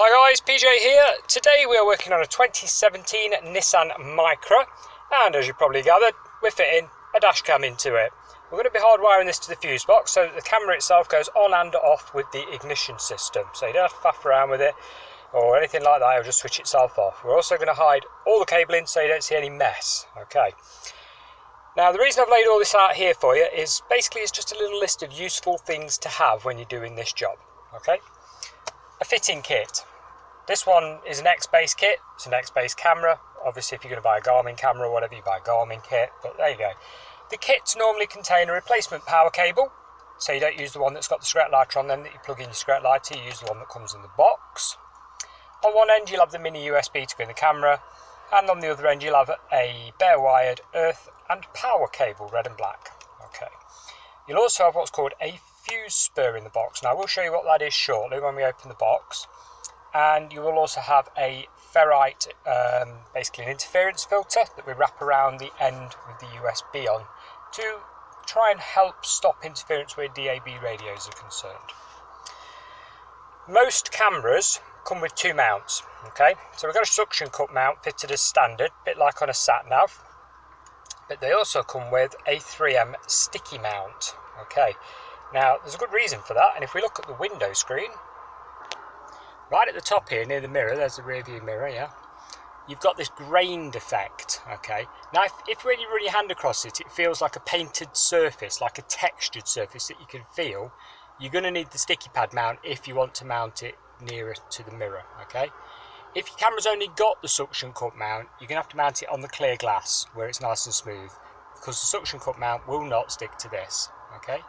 Hi guys, PJ here. Today we are working on a 2017 Nissan Micra, and as you probably gathered, we're fitting a dash cam into it. We're going to be hardwiring this to the fuse box so that the camera itself goes on and off with the ignition system, so you don't have to faff around with it or anything like that. It'll just switch itself off. We're also going to hide all the cabling so you don't see any mess. Okay. Now the reason I've laid all this out here for you is basically it's just a little list of useful things to have when you're doing this job. Okay. A fitting kit. This one is an X-based kit. It's an X-based camera. Obviously, if you're going to buy a Garmin camera or whatever, you buy a Garmin kit. But there you go. The kits normally contain a replacement power cable, so you don't use the one that's got the cigarette lighter on them that you plug in your cigarette lighter. You use the one that comes in the box. On one end, you'll have the mini USB to go in the camera, and on the other end, you'll have a bare-wired earth and power cable, red and black. Okay. You'll also have what's called a fuse spur in the box. Now I will show you what that is shortly when we open the box. And you will also have a ferrite, basically an interference filter that we wrap around the end with the USB on to try and help stop interference where DAB radios are concerned. Most cameras come with two mounts. Okay, so we've got a suction cup mount fitted as standard, a bit like on a sat nav, but they also come with a 3M sticky mount. Okay. Now, there's a good reason for that, and if we look at the window screen, right at the top here, near the mirror, there's the rear view mirror, yeah, you've got this grained effect, okay? Now, if when you run your hand across it, it feels like a painted surface, like a textured surface that you can feel, you're going to need the sticky pad mount if you want to mount it nearer to the mirror, okay? If your camera's only got the suction cup mount, you're going to have to mount it on the clear glass, where it's nice and smooth, because the suction cup mount will not stick to this, okay?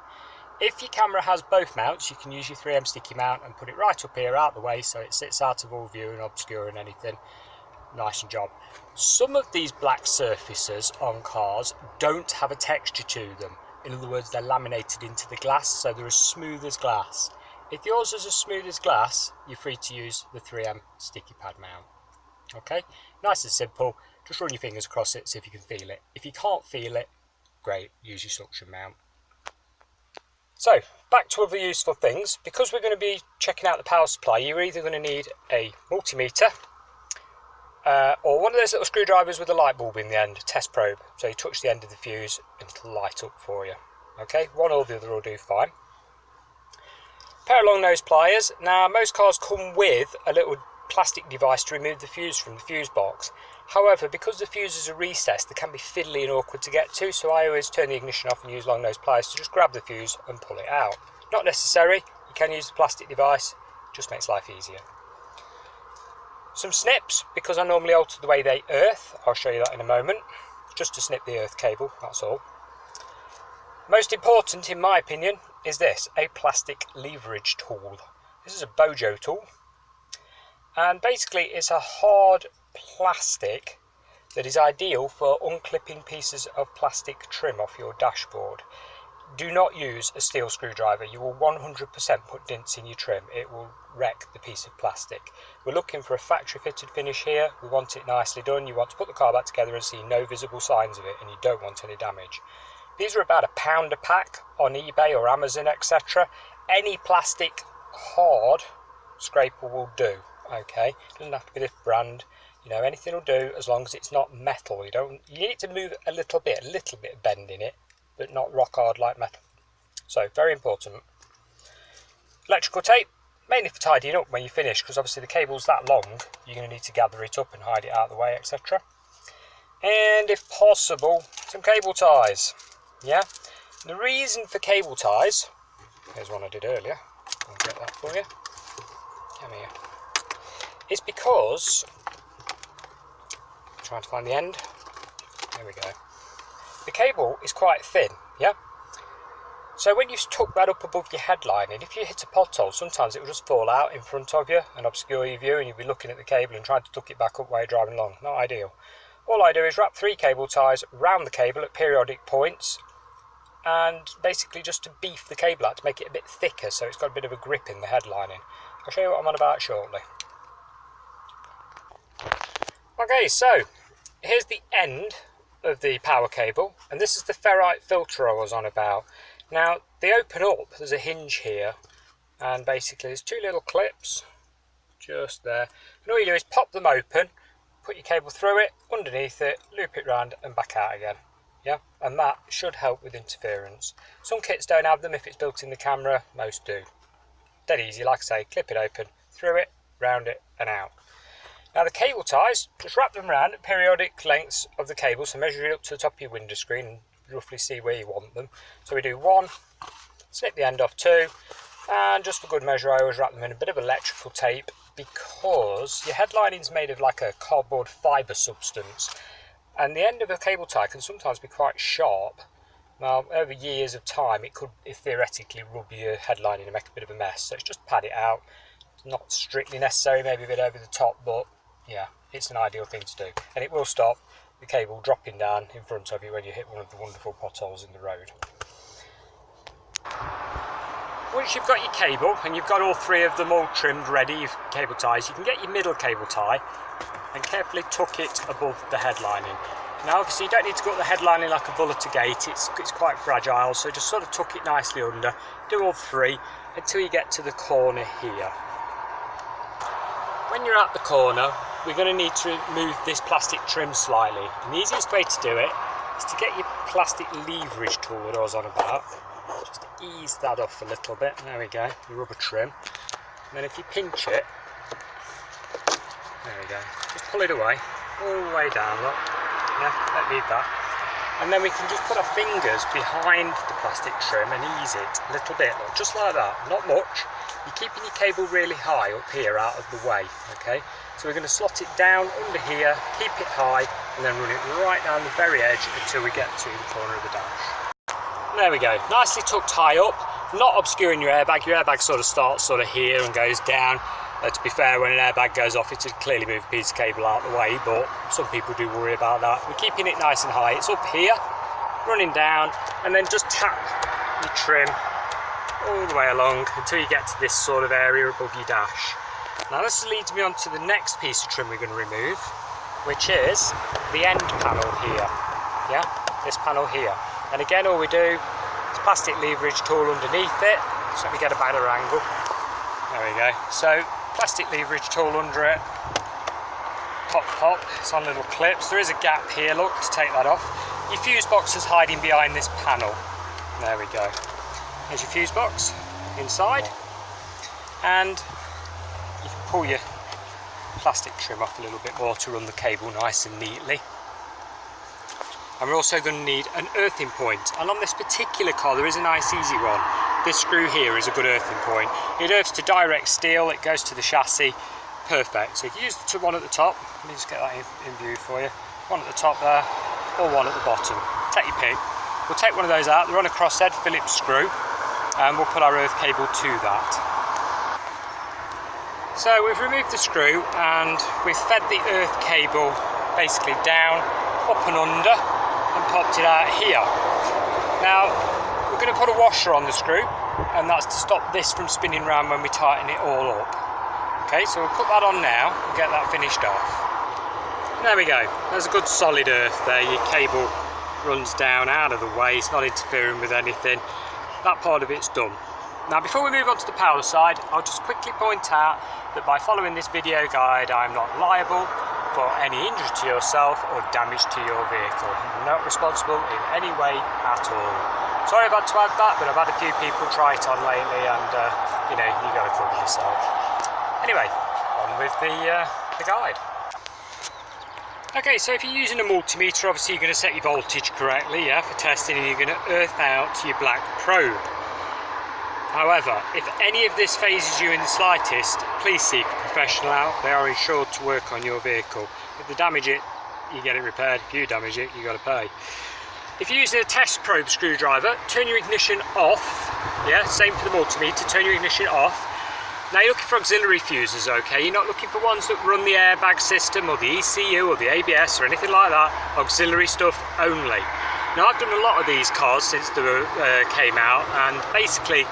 If your camera has both mounts, you can use your 3M sticky mount and put it right up here out the way so it sits out of all view and obscuring anything. Nice and job. Some of these black surfaces on cars don't have a texture to them. In other words, they're laminated into the glass, so they're as smooth as glass. If yours is as smooth as glass, you're free to use the 3M sticky pad mount. Okay, nice and simple. Just run your fingers across it, see if you can feel it. If you can't feel it, great, use your suction mount. So, back to other useful things. Because we're going to be checking out the power supply, you're either going to need a multimeter or one of those little screwdrivers with a light bulb in the end, a test probe. So you touch the end of the fuse and it'll light up for you. Okay, one or the other will do fine. A pair of long nose pliers. Now, most cars come with a little plastic device to remove the fuse from the fuse box. However, because the fuses are recessed, they can be fiddly and awkward to get to, so I always turn the ignition off and use long nose pliers to just grab the fuse and pull it out. Not necessary, you can use the plastic device, just makes life easier. Some snips, because I normally alter the way they earth, I'll show you that in a moment, just to snip the earth cable, that's all. Most important, in my opinion, is this, a plastic leverage tool. This is a Bojo tool, and basically it's a hard plastic that is ideal for unclipping pieces of plastic trim off your dashboard. Do not use a steel screwdriver. You will 100% put dents in your trim. It will wreck the piece of plastic. We're looking for a factory fitted finish here. We want it nicely done. You want to put the car back together and see no visible signs of it, and you don't want any damage. These are about £1 a pack on eBay or Amazon, etc. Any plastic hard scraper will do. Okay, it doesn't have to be this brand. You know, anything will do as long as it's not metal. You need it to move a little bit of bend in it, but not rock hard like metal. So, very important. Electrical tape, mainly for tidying up when you finish, because obviously the cable's that long, you're going to need to gather it up and hide it out of the way, etc. And if possible, some cable ties. Yeah? The reason for cable ties, here's one I did earlier, I'll get that for you. Come here. It's because, trying to find the end, there we go. The cable is quite thin, yeah? So when you tuck that up above your headline, and if you hit a pothole, sometimes it will just fall out in front of you and obscure your view, and you'll be looking at the cable and trying to tuck it back up while you're driving along. Not ideal. All I do is wrap 3 cable ties round the cable at periodic points, and basically just to beef the cable out to make it a bit thicker so it's got a bit of a grip in the headlining. I'll show you what I'm on about shortly. Okay, so here's the end of the power cable, and this is the ferrite filter I was on about. Now, they open up, there's a hinge here, and basically there's 2 little clips just there. And all you do is pop them open, put your cable through it, underneath it, loop it round and back out again. Yeah, and that should help with interference. Some kits don't have them if it's built in the camera, most do. Dead easy, like I say, clip it open, through it, round it and out. Now the cable ties, just wrap them around at periodic lengths of the cable, so measure it up to the top of your window screen and roughly see where you want them. So we do 1, snip the end off 2, and just for good measure I always wrap them in a bit of electrical tape, because your headlining is made of like a cardboard fibre substance, and the end of a cable tie can sometimes be quite sharp. Now over years of time it could theoretically rub your headlining and make a bit of a mess, so it's just pad it out. It's not strictly necessary, maybe a bit over the top, but yeah, it's an ideal thing to do, and it will stop the cable dropping down in front of you when you hit one of the wonderful potholes in the road. Once you've got your cable and you've got all 3 of them all trimmed ready, your cable ties, you can get your middle cable tie and carefully tuck it above the headlining. Now obviously you don't need to go up the headlining like a bull at a gate, it's quite fragile, so just sort of tuck it nicely under, do all 3 until you get to the corner here. When you're at the corner, we're going to need to remove this plastic trim slightly, and the easiest way to do it is to get your plastic leverage tool that I was on about. Just ease that off a little bit, there we go, the rubber trim, and then if you pinch it, there we go, just pull it away, all the way down, look, yeah, don't need that, and then we can just put our fingers behind the plastic trim and ease it a little bit, look, just like that, not much. You're keeping your cable really high up here out of the way, okay? So we're going to slot it down under here, keep it high, and then run it right down the very edge until we get to the corner of the dash. There we go, nicely tucked high up, not obscuring your airbag. Your airbag sort of starts sort of here and goes down. To be fair, when an airbag goes off, it'll clearly move a piece of cable out of the way, but some people do worry about that. We're keeping it nice and high. It's up here, running down, and then just tap your trim all the way along until you get to this sort of area above your dash. Now this leads me on to the next piece of trim we're going to remove, which is the end panel here. Yeah, this panel here. And again, all we do is plastic leverage tool underneath it, so we get a better angle. There we go. So plastic leverage tool under it. Pop, pop. It's on little clips. There is a gap here, look, to take that off. Your fuse box is hiding behind this panel. There we go. There's your fuse box inside, and you can pull your plastic trim off a little bit more to run the cable nice and neatly. And we're also going to need an earthing point, and on this particular car there is a nice easy one. This screw here is a good earthing point. It earths to direct steel, it goes to the chassis, perfect. So you can use the one at the top, let me just get that in view for you. One at the top there, or one at the bottom, take your pick. We'll take one of those out, they're on a crosshead Phillips screw, and we'll put our earth cable to that. So we've removed the screw and we've fed the earth cable basically down, up and under, and popped it out here. Now we're going to put a washer on the screw, and that's to stop this from spinning around when we tighten it all up. Okay, so we'll put that on now and get that finished off. There we go, there's a good solid earth there. Your cable runs down out of the way, it's not interfering with anything. That part of it's done. Now before we move on to the power side, I'll just quickly point out that by following this video guide I'm not liable for any injury to yourself or damage to your vehicle. I'm not responsible in any way at all. Sorry I've had to add that, but I've had a few people try it on lately, and you know, you got to cover yourself. Anyway, on with the guide. Okay, so if you're using a multimeter, obviously you're going to set your voltage correctly, yeah, for testing, and you're going to earth out your black probe. However, if any of this phases you in the slightest, please seek a professional out. They are insured to work on your vehicle. If they damage it, you get it repaired. If you damage it, you got to pay. If you're using a test probe screwdriver, turn your ignition off. Yeah, same for the multimeter, turn your ignition off. Now you're looking for auxiliary fuses, okay? You're not looking for ones that run the airbag system or the ECU or the ABS or anything like that. Auxiliary stuff only. Now I've done a lot of these cars since they came out, and basically,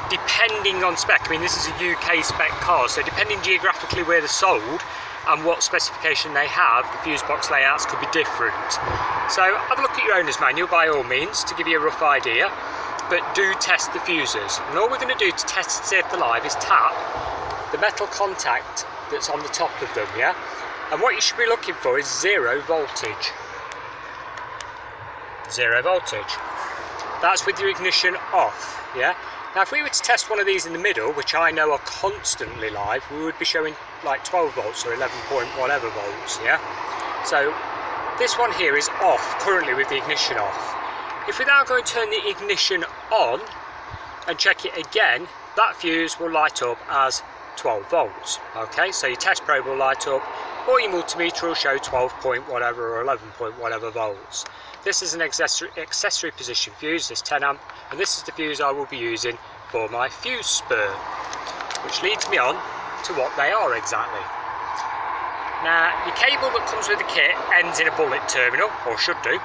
depending on spec, I mean this is a UK spec car, so depending geographically where they're sold and what specification they have, the fuse box layouts could be different. So have a look at your owner's manual by all means to give you a rough idea, but do test the fuses. And all we're going to do to test and see if they're live is tap the metal contact that's on the top of them, yeah? And what you should be looking for is 0 voltage. 0 voltage. That's with your ignition off, yeah? Now if we were to test one of these in the middle, which I know are constantly live, we would be showing like 12 volts or 11 point whatever volts, yeah? So this one here is off, currently with the ignition off. If we now go and turn the ignition on and check it again, that fuse will light up as 12 volts, okay? So your test probe will light up, or your multimeter will show 12 point whatever or 11 point whatever volts. This is an accessory position fuse, this 10 amp, and this is the fuse I will be using for my fuse spur, which leads me on to what they are exactly. Now, your cable that comes with the kit ends in a bullet terminal, or should do,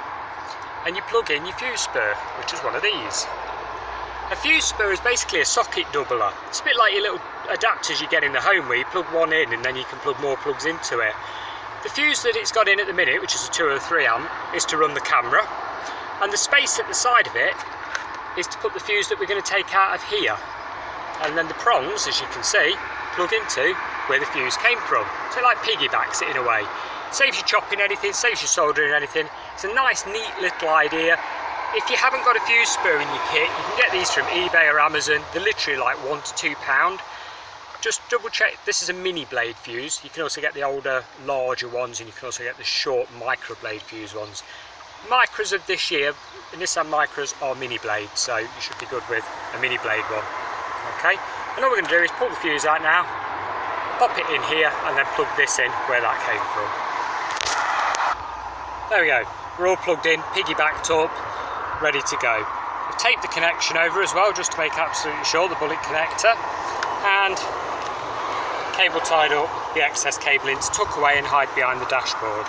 and you plug in your fuse spur, which is one of these. A fuse spur is basically a socket doubler. It's a bit like your little adapters you get in the home where you plug one in and then you can plug more plugs into it. The fuse that it's got in at the minute, which is a 2 or 3 amp, is to run the camera, and the space at the side of it is to put the fuse that we're going to take out of here. And then the prongs, as you can see, plug into where the fuse came from. So it like piggybacks it in a way. Saves you chopping anything, saves you soldering anything. It's a nice, neat little idea. If you haven't got a fuse spur in your kit, you can get these from eBay or Amazon. They're literally like £1 to £2. Just double check, this is a mini blade fuse. You can also get the older, larger ones, and you can also get the short micro blade fuse ones. Micras of this year, Nissan Micras are mini blades, so you should be good with a mini blade one. Okay, and all we're going to do is pull the fuse out now, pop it in here, and then plug this in where that came from. There we go, we're all plugged in, piggybacked up, ready to go. We've taped the connection over as well, just to make absolutely sure, the bullet connector, and cable tied up, the excess cabling to tuck away and hide behind the dashboard.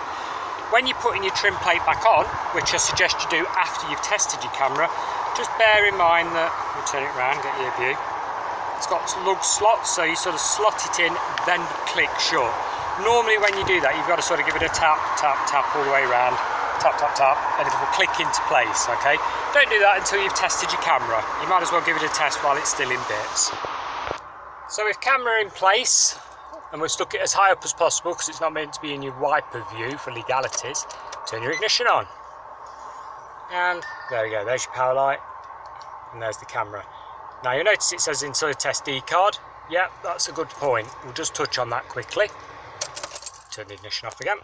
When you're putting your trim plate back on, which I suggest you do after you've tested your camera, just bear in mind that, we'll turn it around, get your view, it's got lug slots, so you sort of slot it in, then click shut. Normally when you do that, you've got to sort of give it a tap, tap, tap all the way around, tap, tap, tap, and it will click into place, okay? Don't do that until you've tested your camera. You might as well give it a test while it's still in bits. So with camera in place, and we've stuck it as high up as possible because it's not meant to be in your wiper view for legalities, turn your ignition on. And there we go, there's your power light, and there's the camera. Now you'll notice it says insert SD card. Yeah, that's a good point. We'll just touch on that quickly. Turn the ignition off again.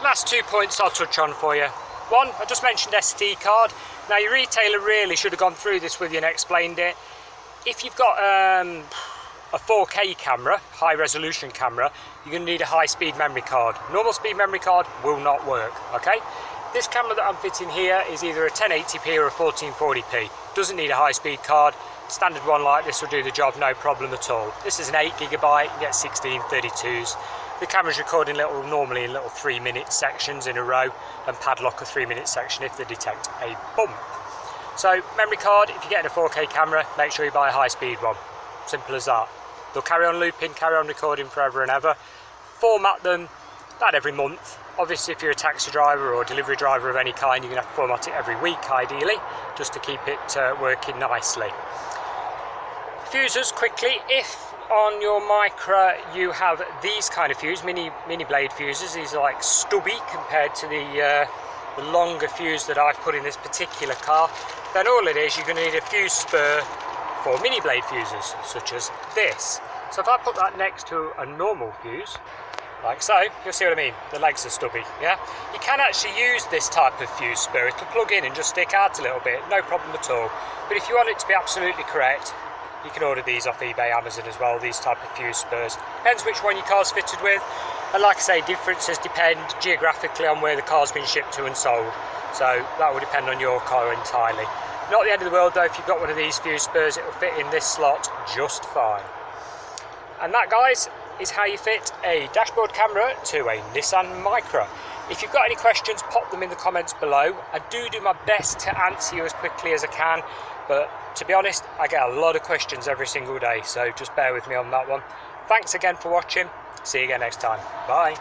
Last 2 points I'll touch on for you. One, I just mentioned SD card. Now your retailer really should have gone through this with you and explained it. If you've got a 4K camera, high resolution camera, you're going to need a high speed memory card. Normal speed memory card will not work, okay? This camera that I'm fitting here is either a 1080p or a 1440p. Doesn't need a high speed card. Standard one like this will do the job, no problem at all. This is an 8GB, you can get 16 32s. The camera's recording normally in little 3-minute sections in a row, and padlock a 3-minute section if they detect a bump. So memory card, if you're getting a 4K camera, make sure you buy a high speed one. Simple as that. They'll carry on looping, carry on recording forever and ever. Format them about every month. Obviously if you're a taxi driver or a delivery driver of any kind, you're going to have to format it every week ideally, just to keep it working nicely. Fuses quickly, if on your Micra you have these kind of fuse, mini blade fuses, these are like stubby compared to the longer fuse that I've put in this particular car, then all it is, you're going to need a fuse spur for mini blade fuses, such as this. So if I put that next to a normal fuse, like so, you'll see what I mean, the legs are stubby, yeah? You can actually use this type of fuse spur, it'll plug in and just stick out a little bit, no problem at all. But if you want it to be absolutely correct, you can order these off eBay, Amazon as well, these type of fuse spurs. Depends which one your car's fitted with, and like I say, differences depend geographically on where the car's been shipped to and sold. So that will depend on your car entirely. Not the end of the world though, if you've got one of these fuse spurs, it will fit in this slot just fine. And that, guys, is how you fit a dashboard camera to a Nissan Micra. If you've got any questions, pop them in the comments below. I do my best to answer you as quickly as I can, but to be honest, I get a lot of questions every single day, so just bear with me on that one. Thanks again for watching. See you again next time. Bye.